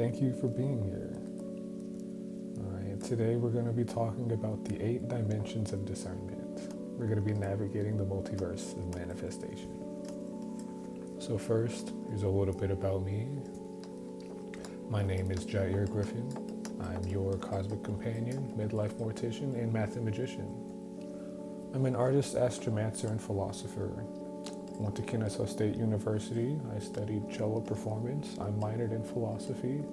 Thank you for being here. Alright, today we're going to be talking about the 8 dimensions of discernment. We're going to be navigating the multiverse of manifestation. So first, here's a little bit about me. My name is Jair Griffin. I'm your cosmic companion, midlife mortician, and mathemagician. I'm an artist, astromancer, and philosopher. Went to Kennesaw State University. I studied cello performance. I minored in philosophy,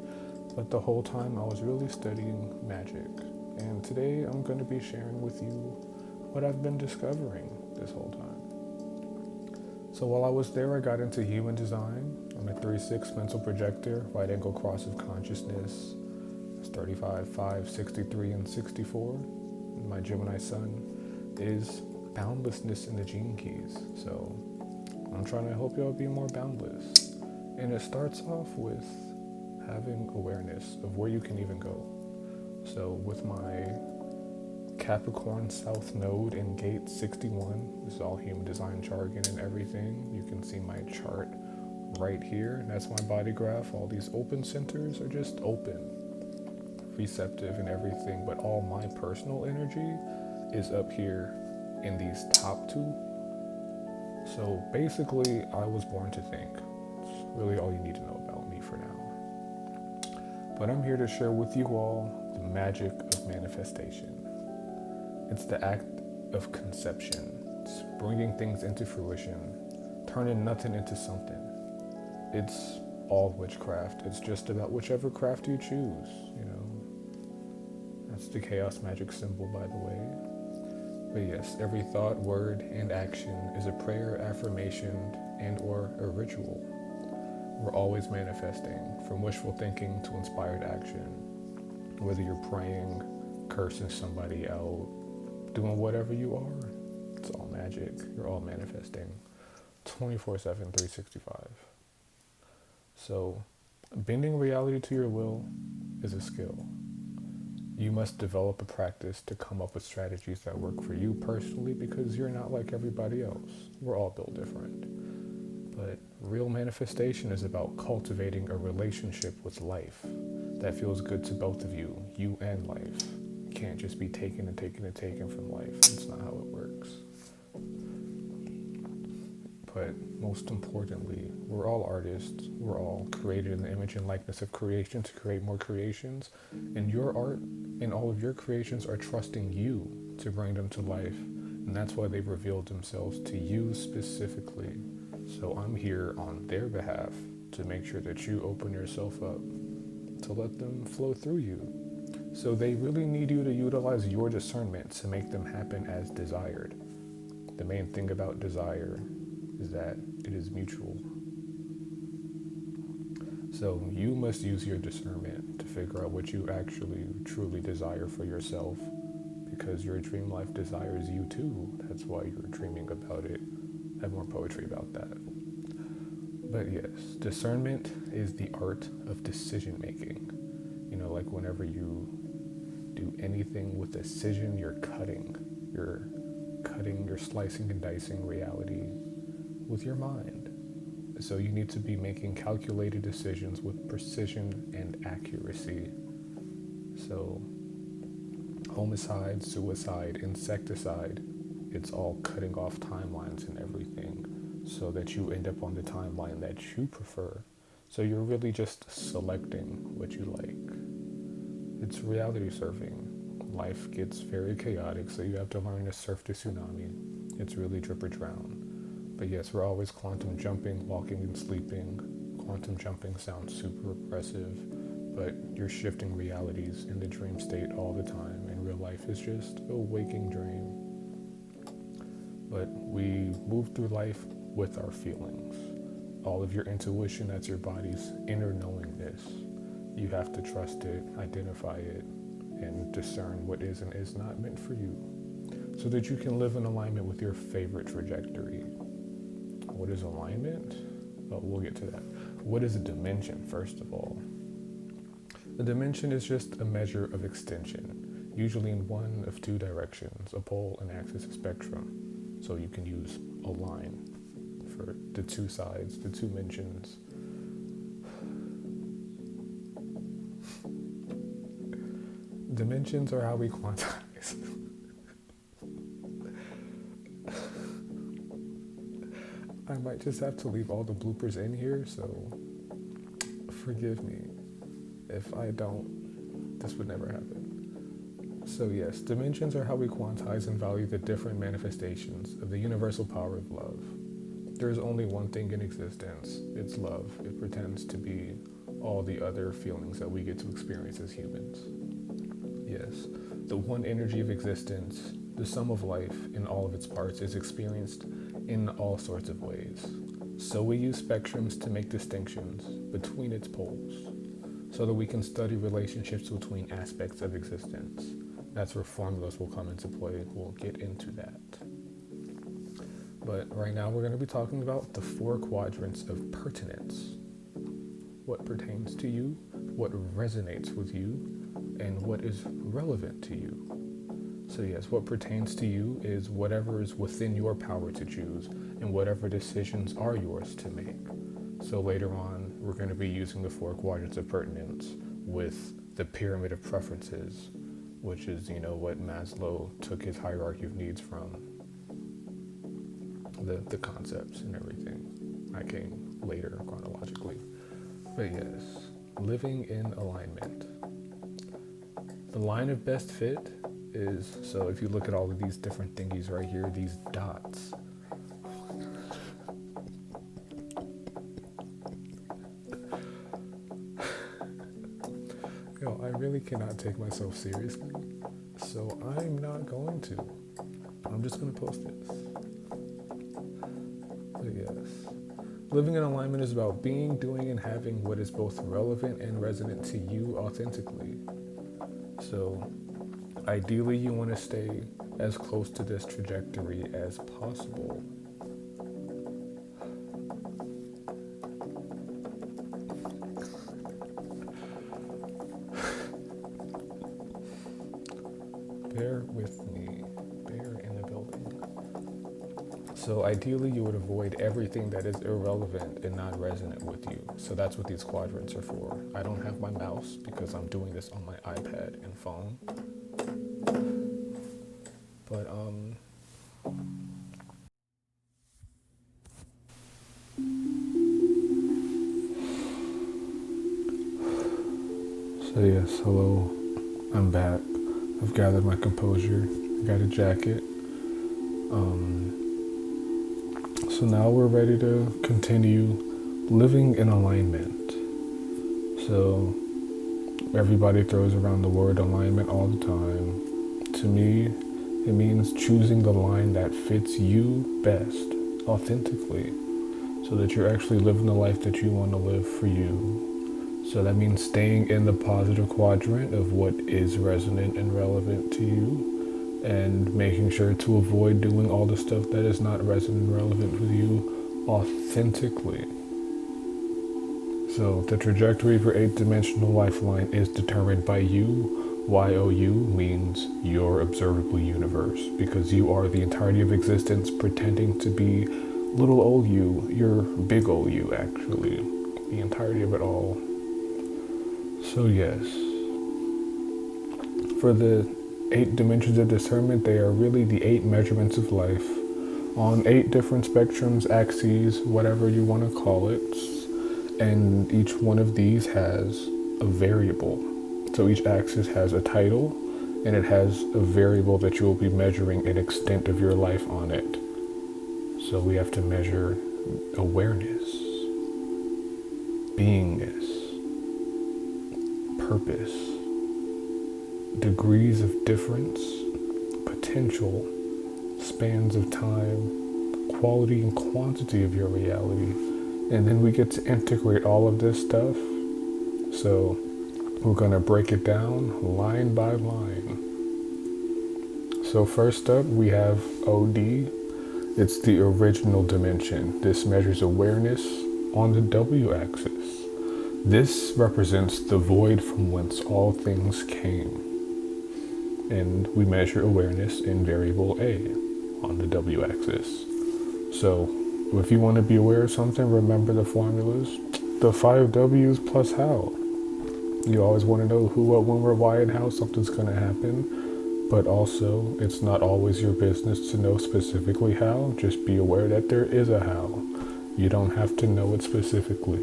but the whole time I was really studying magic. And today I'm going to be sharing with you what I've been discovering this whole time. So while I was there, I got into human design. I'm a 3/6 mental projector, right angle cross of consciousness. It's 35, 5, 63, and 64. And my Gemini sun is boundlessness in the gene keys. So I'm trying to help y'all be more boundless. And it starts off with having awareness of where you can even go. So with my Capricorn South Node in Gate 61, this is all human design jargon and everything. You can see my chart right here. And that's my body graph. All these open centers are just open, receptive and everything. But all my personal energy is up here in these top two. So basically, I was born to think. It's really all you need to know about me for now. But I'm here to share with you all the magic of manifestation. It's the act of conception. It's bringing things into fruition, turning nothing into something. It's all witchcraft. It's just about whichever craft you choose, you know. That's the chaos magic symbol, by the way. But yes, every thought, word, and action is a prayer, affirmation, and or a ritual. We're always manifesting, from wishful thinking to inspired action. Whether you're praying, cursing somebody out, doing whatever you are, it's all magic. You're all manifesting 24/7, 365. So, bending reality to your will is a skill. You must develop a practice to come up with strategies that work for you personally, because you're not like everybody else. We're all built different. But real manifestation is about cultivating a relationship with life that feels good to both of you and life. You can't just be taken and taken and taken from life. That's not how it works. But most importantly, we're all artists. We're all created in the image and likeness of creation to create more creations. And your art and all of your creations are trusting you to bring them to life. And that's why they've revealed themselves to you specifically. So I'm here on their behalf to make sure that you open yourself up to let them flow through you. So they really need you to utilize your discernment to make them happen as desired. The main thing about desire is that it is mutual. So you must use your discernment to figure out what you actually truly desire for yourself, because your dream life desires you too. That's why you're dreaming about it. I have more poetry about that. But yes, discernment is the art of decision making. You know, like whenever you do anything with decision, you're slicing and dicing reality with your mind. So you need to be making calculated decisions with precision and accuracy. So homicide, suicide, insecticide, it's all cutting off timelines and everything so that you end up on the timeline that you prefer. So you're really just selecting what you like. It's reality surfing. Life gets very chaotic, so you have to learn to surf the tsunami. It's really drip or drown. But yes, we're always quantum jumping, walking and sleeping. Quantum jumping sounds super oppressive, but you're shifting realities in the dream state all the time, and real life is just a waking dream. But we move through life with our feelings. All of your intuition, that's your body's inner knowingness. You have to trust it, identify it, and discern what is and is not meant for you, so that you can live in alignment with your favorite trajectory. What is alignment? Well, we'll get to that. What is a dimension, first of all? A dimension is just a measure of extension, usually in one of two directions, a pole and axis of spectrum. So you can use a line for the two sides, the two dimensions. Dimensions are how we quantize. I might just have to leave all the bloopers in here, so forgive me if I don't. This would never happen. So yes, dimensions are how we quantize and value the different manifestations of the universal power of love. There is only one thing in existence. It's love. It pretends to be all the other feelings that we get to experience as humans. Yes, the one energy of existence, the sum of life in all of its parts, is experienced in all sorts of ways. So we use spectrums to make distinctions between its poles, so that we can study relationships between aspects of existence. That's where formulas will come into play. We'll get into that. But right now we're going to be talking about the 4 quadrants of pertinence. What pertains to you, what resonates with you, and what is relevant to you. So yes, what pertains to you is whatever is within your power to choose and whatever decisions are yours to make. So later on, we're going to be using the 4 quadrants of pertinence with the pyramid of preferences, which is, what Maslow took his hierarchy of needs from. The concepts and everything. I came later chronologically. But yes, living in alignment. The line of best fit is, so if you look at all of these different thingies right here, these dots. I really cannot take myself seriously, so I'm not going to. I'm just going to post this. But yes, living in alignment is about being, doing, and having what is both relevant and resonant to you authentically. So ideally, you want to stay as close to this trajectory as possible. Bear with me. Bear in the building. So ideally, you would avoid everything that is irrelevant and not resonant with you. So that's what these quadrants are for. I don't have my mouse because I'm doing this on my iPad and phone. But so yes, hello. I'm back. I've gathered my composure. I got a jacket. So now we're ready to continue living in alignment. So everybody throws around the word alignment all the time. To me, it means choosing the line that fits you best, authentically, so that you're actually living the life that you want to live for you. So that means staying in the positive quadrant of what is resonant and relevant to you, and making sure to avoid doing all the stuff that is not resonant and relevant with you authentically. So the trajectory of your 8-dimensional lifeline is determined by you. YOU means your observable universe, because you are the entirety of existence pretending to be little old you, your big old you actually, the entirety of it all. So yes, for the 8 dimensions of discernment, they are really the 8 measurements of life on 8 different spectrums, axes, whatever you want to call it. And each one of these has a variable. So each axis has a title, and it has a variable that you will be measuring an extent of your life on it. So we have to measure awareness, beingness, purpose, degrees of difference, potential, spans of time, quality and quantity of your reality. And then we get to integrate all of this stuff. So we're going to break it down line by line. So first up, we have OD. It's the original dimension. This measures awareness on the W axis. This represents the void from whence all things came. And we measure awareness in variable A on the W axis. So if you want to be aware of something, remember the formulas. The 5 W's plus how. You always want to know who, what, when, where, why, and how something's going to happen. But also, it's not always your business to know specifically how. Just be aware that there is a how. You don't have to know it specifically.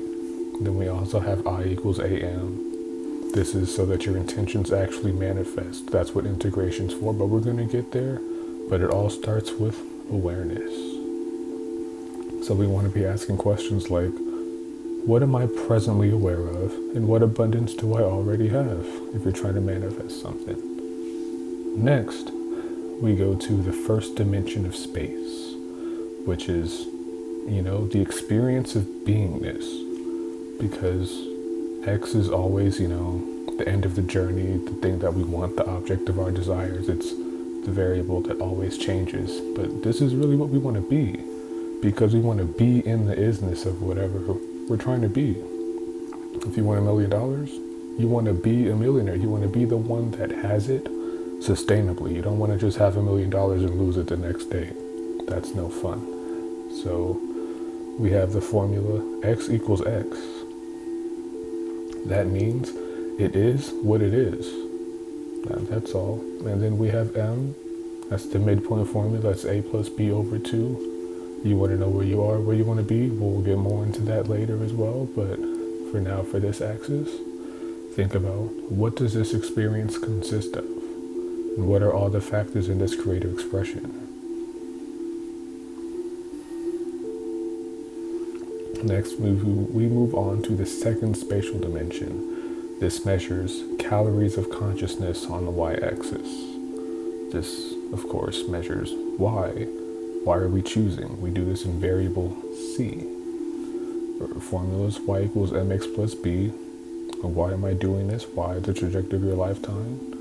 Then we also have I equals AM. This is so that your intentions actually manifest. That's what integration's for, but we're going to get there. But it all starts with awareness. So we want to be asking questions like, what am I presently aware of? And what abundance do I already have if you're trying to manifest something? Next, we go to the first dimension of space, which is, the experience of beingness. Because X is always, the end of the journey, the thing that we want, the object of our desires. It's the variable that always changes. But this is really what we want to be, because we want to be in the isness of whatever we're trying to be. If you want $1 million, you want to be a millionaire. You want to be the one that has it sustainably. You don't want to just have $1 million and lose it the next day. That's no fun. So we have the formula X equals X. That means it is what it is. That's all. And then we have M. That's the midpoint formula. That's A plus B over 2. You want to know where you are, where you want to be. We'll get more into that later as well. But for now, for this axis, think about, what does this experience consist of? And what are all the factors in this creative expression? Next, we move on to the second spatial dimension. This measures calories of consciousness on the y-axis. This, of course, measures why. Why are we choosing? We do this in variable C. Formulas y equals mx plus b. Why am I doing this? Y, the trajectory of your lifetime.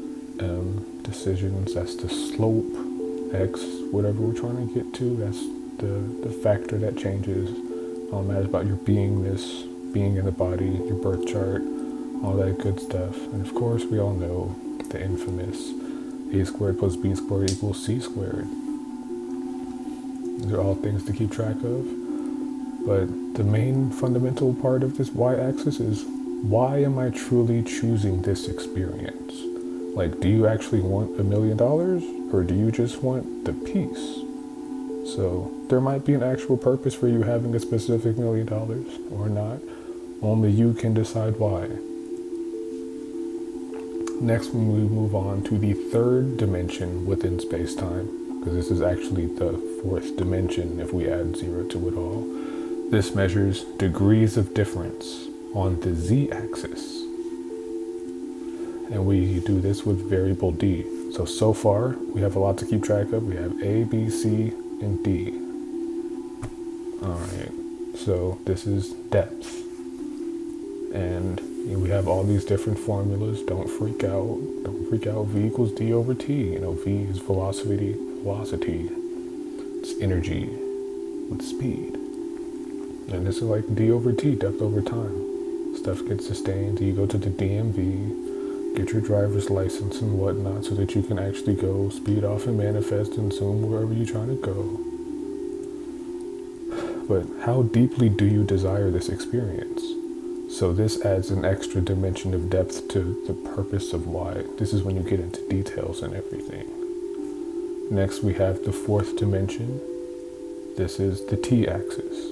Decisions, that's the slope. X, whatever we're trying to get to, that's the factor that changes. All matters about your beingness, being in the body, your birth chart, all that good stuff. And of course, we all know the infamous a squared plus b squared equals c squared. These are all things to keep track of. But the main fundamental part of this y-axis is, why am I truly choosing this experience? Like, do you actually want $1 million, or do you just want the peace? So there might be an actual purpose for you having a specific $1 million or not. Only you can decide why. Next, we move on to the third dimension within space-time, because this is actually the fourth dimension if we add 0 to it all. This measures degrees of difference on the z-axis. And we do this with variable d. So far, we have a lot to keep track of. We have A, B, C, and D. Alright, so this is depth. And we have all these different formulas. Don't freak out. Don't freak out. V equals D over T. V is velocity. It's energy with speed. And this is like D over T, depth over time. Stuff gets sustained. You go to the DMV, get your driver's license and whatnot so that you can actually go speed off and manifest and zoom wherever you're trying to go. But how deeply do you desire this experience? So this adds an extra dimension of depth to the purpose of why. This is when you get into details and everything. Next, we have the fourth dimension. This is the t-axis.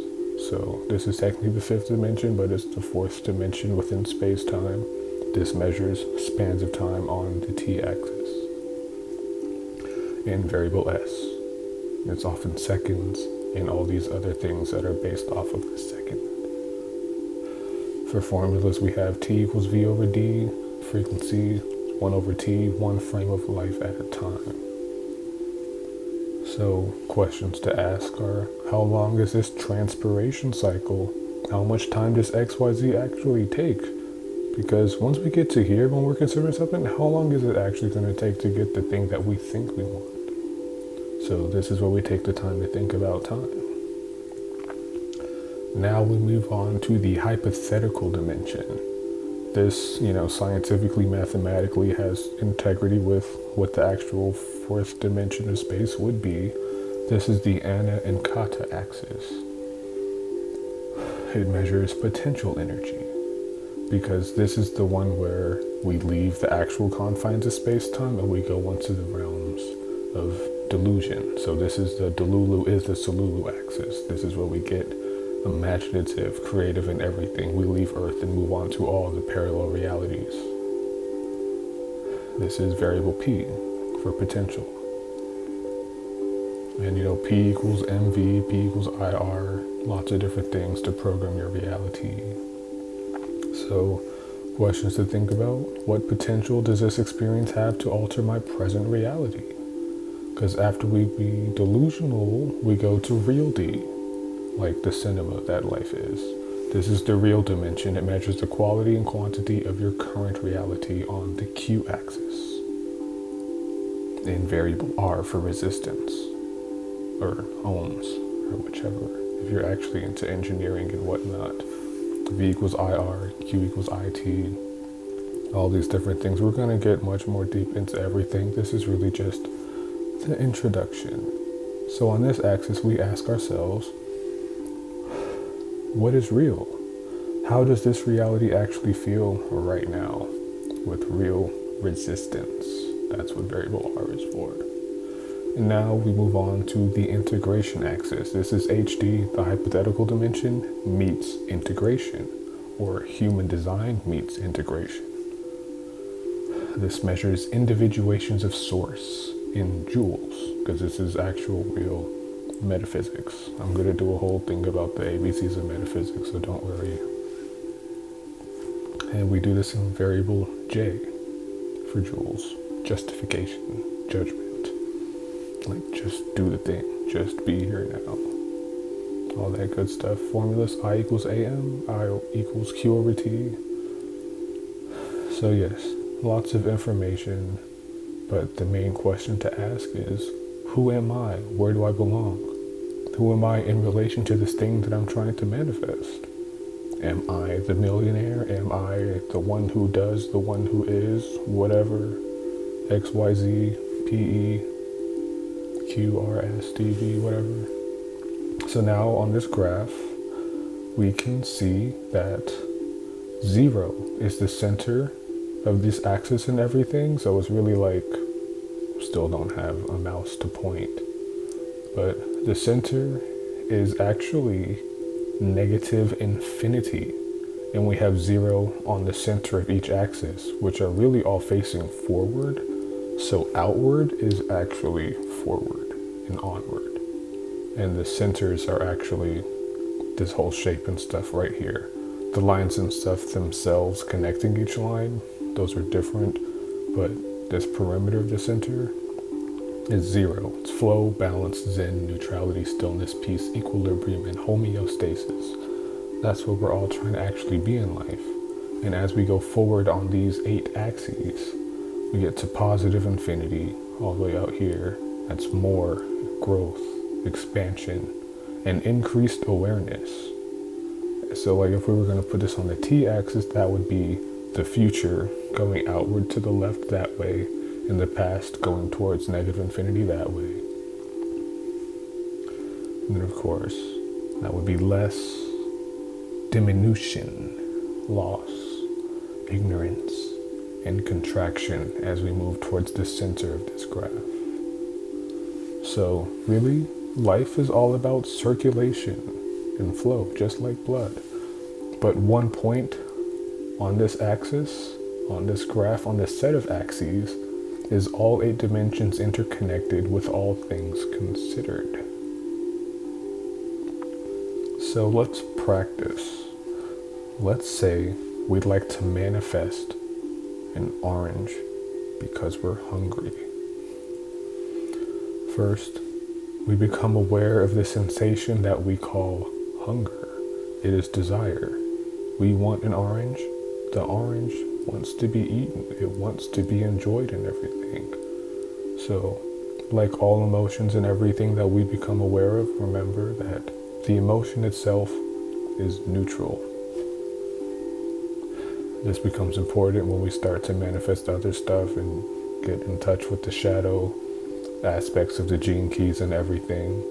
So this is technically the fifth dimension, but it's the fourth dimension within space-time. This measures spans of time on the t-axis in variable s. It's often seconds and all these other things that are based off of the second. For formulas, we have t equals v over d, frequency 1 over t, one frame of life at a time. So questions to ask are, how long is this transpiration cycle? How much time does XYZ actually take? Because once we get to here, when we're considering something, how long is it actually going to take to get the thing that we think we want? So this is where we take the time to think about time. Now we move on to the hypothetical dimension. This, scientifically, mathematically has integrity with what the actual fourth dimension of space would be. This is the Ana and Kata axis. It measures potential energy. because this is the one where we leave the actual confines of space-time and we go into the realms of delusion. So this is the Delulu is the Solulu axis. This is where we get imaginative, creative, and everything. We leave Earth and move on to all the parallel realities. This is variable P for potential. And P equals MV, P equals IR, lots of different things to program your reality. So, questions to think about. What potential does this experience have to alter my present reality? Because after we be delusional, we go to real D, like the cinema that life is. This is the real dimension. It measures the quality and quantity of your current reality on the Q axis. In variable R for resistance, or ohms, or whichever, if you're actually into engineering and whatnot. V equals IR, Q equals IT, all these different things. We're going to get much more deep into everything. This is really just the introduction. So on this axis, we ask ourselves, what is real? How does this reality actually feel right now with real resistance? That's what variable R is for. And now we move on to the integration axis. This is HD, the hypothetical dimension, meets integration, or human design meets integration. This measures individuations of source in joules, because this is actual real metaphysics. I'm going to do a whole thing about the ABCs of metaphysics, so don't worry. And we do this in variable J for joules, justification, judgment. Like, just do the thing. Just be here now. All that good stuff. Formulas, I equals AM, I equals Q over T. So yes, lots of information. But the main question to ask is, who am I? Where do I belong? Who am I in relation to this thing that I'm trying to manifest? Am I the millionaire? Am I the one who does, the one who is, whatever? X, Y, Z, P, E, Q, R, S, D, V, whatever. So now on this graph, we can see that 0 is the center of this axis and everything. So it's really like, still don't have a mouse to point, but the center is actually negative infinity. And we have 0 on the center of each axis, which are really all facing forward. So outward is actually forward and onward. And the centers are actually this whole shape and stuff right here. The lines and stuff themselves connecting each line, those are different, but this perimeter of the center is 0. It's flow, balance, zen, neutrality, stillness, peace, equilibrium, and homeostasis. That's what we're all trying to actually be in life. And as we go forward on these 8 axes, we get to positive infinity all the way out here. That's more growth, expansion, and increased awareness. So like if we were going to put this on the T-axis, that would be the future going outward to the left that way, and the past going towards negative infinity that way. And then of course, that would be less, diminution, loss, ignorance, and contraction as we move towards the center of this graph. So really, life is all about circulation and flow, just like blood. But one point on this axis, on this graph, on this set of axes, is all 8 dimensions interconnected with all things considered. So let's practice. Let's say we'd like to manifest an orange because we're hungry. First, we become aware of the sensation that we call hunger. It is desire. We want an orange. The orange wants to be eaten. It wants to be enjoyed and everything. So, like all emotions and everything that we become aware of, remember that the emotion itself is neutral. This becomes important when we start to manifest other stuff and get in touch with the shadow aspects of the gene keys and everything.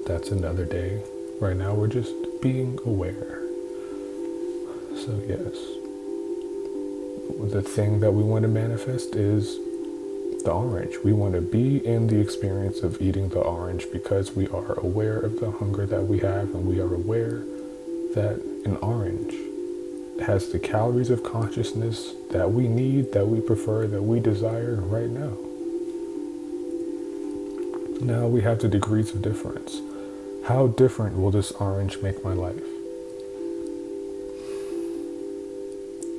That's another day. Right now we're just being aware. So yes. the thing that we want to manifest is the orange. We want to be in the experience of eating the orange because we are aware of the hunger that we have, and we are aware that an orange has the calories of consciousness that we need, that we prefer, that we desire right now. Now we have the degrees of difference. How different will this orange make my life?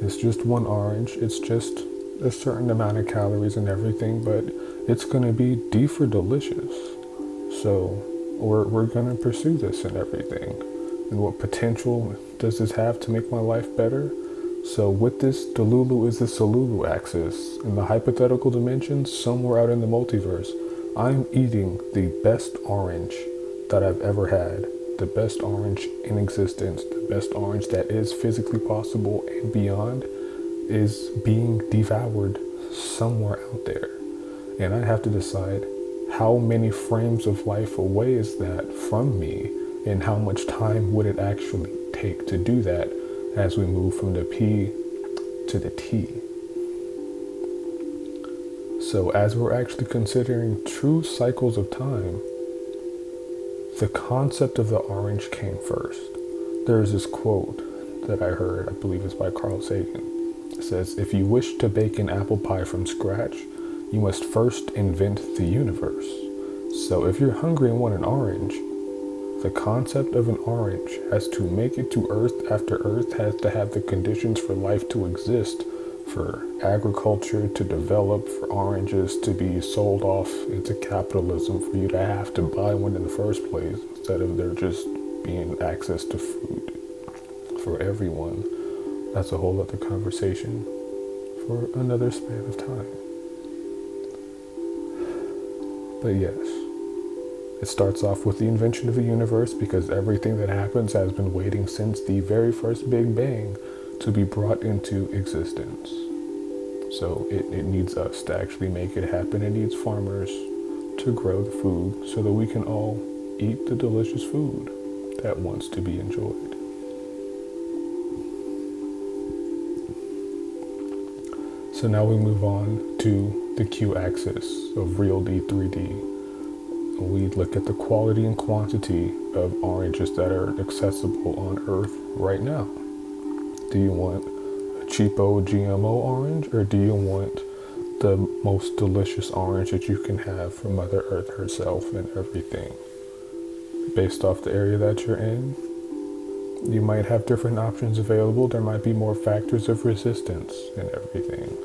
It's just one orange. It's just a certain amount of calories and everything, but it's going to be deeper delicious. So we're going to pursue this and everything. And what potential does this have to make my life better? So with this, Delulu is the Solulu axis. In the hypothetical dimensions, somewhere out in the multiverse, I'm eating the best orange that I've ever had. The best orange in existence. The best orange that is physically possible and beyond is being devoured somewhere out there. And I have to decide how many frames of life away is that from me, and how much time would it actually take to do that as we move from the P to the T. So as we're actually considering true cycles of time, the concept of the orange came first. There's this quote that I heard, I believe it's by Carl Sagan. It says, if you wish to bake an apple pie from scratch, you must first invent the universe. So if you're hungry and want an orange, the concept of an orange has to make it to Earth after Earth has to have the conditions for life to exist, for agriculture to develop, for oranges to be sold off into capitalism, for you to have to buy one in the first place, instead of there just being access to food for everyone. That's a whole other conversation for another span of time. But yes, it starts off with the invention of the universe, because everything that happens has been waiting since the very first Big Bang to be brought into existence. So it needs us to actually make it happen. It needs farmers to grow the food so that we can all eat the delicious food that wants to be enjoyed. So now we move on to the Q axis of real D, 3D. We look at the quality and quantity of oranges that are accessible on Earth right now. Do you want a cheapo GMO orange, or do you want the most delicious orange that you can have from Mother Earth herself and everything? Based off the area that you're in, you might have different options available. There might be more factors of resistance and everything.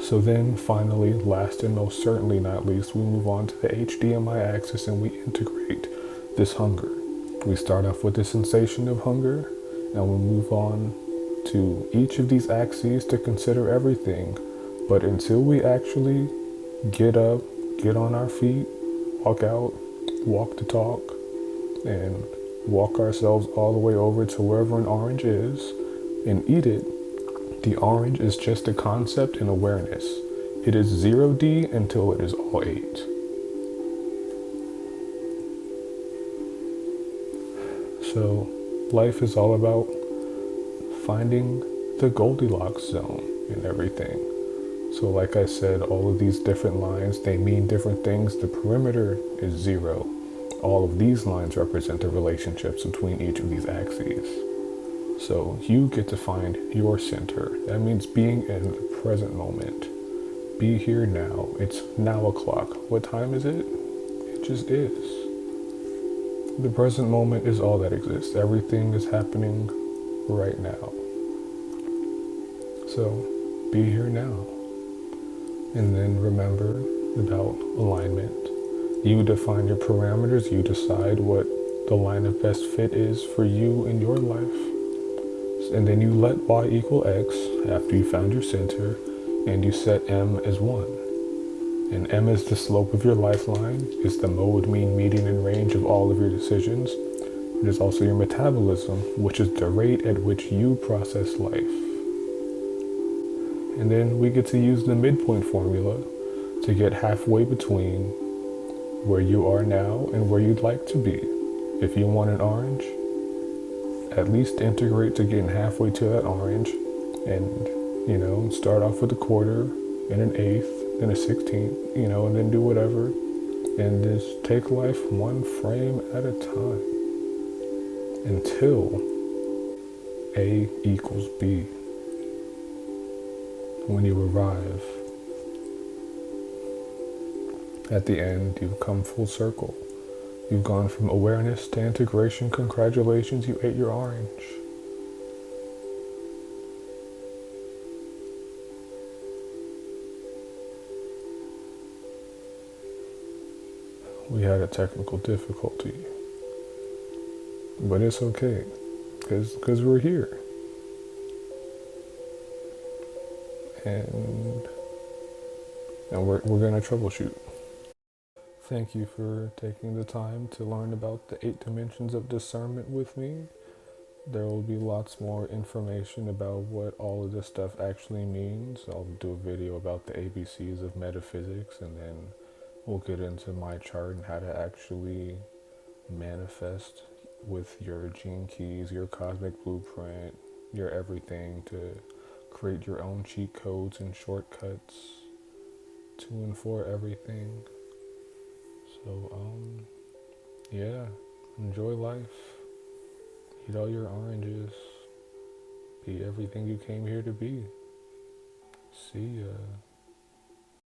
So then finally, last and most certainly not least, we move on to the HDMI axis and we integrate this hunger. We start off with the sensation of hunger, and we move on to each of these axes to consider everything. But until we actually get up, get on our feet, walk out, walk the talk, and walk ourselves all the way over to wherever an orange is and eat it, the orange is just a concept and awareness. It is 0D until it is all 8. So life is all about finding the Goldilocks zone and everything. So like I said, all of these different lines, they mean different things. The perimeter is 0. All of these lines represent the relationships between each of these axes. So you get to find your center. That means being in the present moment. Be here now. It's now o'clock. What time is it? It just is. The present moment is all that exists. Everything is happening right now. So be here now. And then remember about alignment. You define your parameters. You decide what the line of best fit is for you in your life. And then you let y equal x after you found your center, and you set m as 1. And m is the slope of your lifeline, is the mode, mean, median, and range of all of your decisions. It is also your metabolism, which is the rate at which you process life. And then we get to use the midpoint formula to get halfway between where you are now and where you'd like to be. If you want an orange, at least integrate to getting halfway to that orange. And, start off with a quarter and an eighth, then a 16th, and then do whatever. And just take life one frame at a time until A equals B. When you arrive at the end, you've come full circle. You've gone from awareness to integration. Congratulations, you ate your orange. We had a technical difficulty, but it's okay, because we're here. And we're going to troubleshoot. Thank you for taking the time to learn about the 8 dimensions of discernment with me. There will be lots more information about what all of this stuff actually means. I'll do a video about the ABCs of metaphysics, and then we'll get into my chart and how to actually manifest with your gene keys, your cosmic blueprint, your everything, to create your own cheat codes and shortcuts to and for everything. So, yeah, enjoy life. Eat all your oranges. Be everything you came here to be. See ya.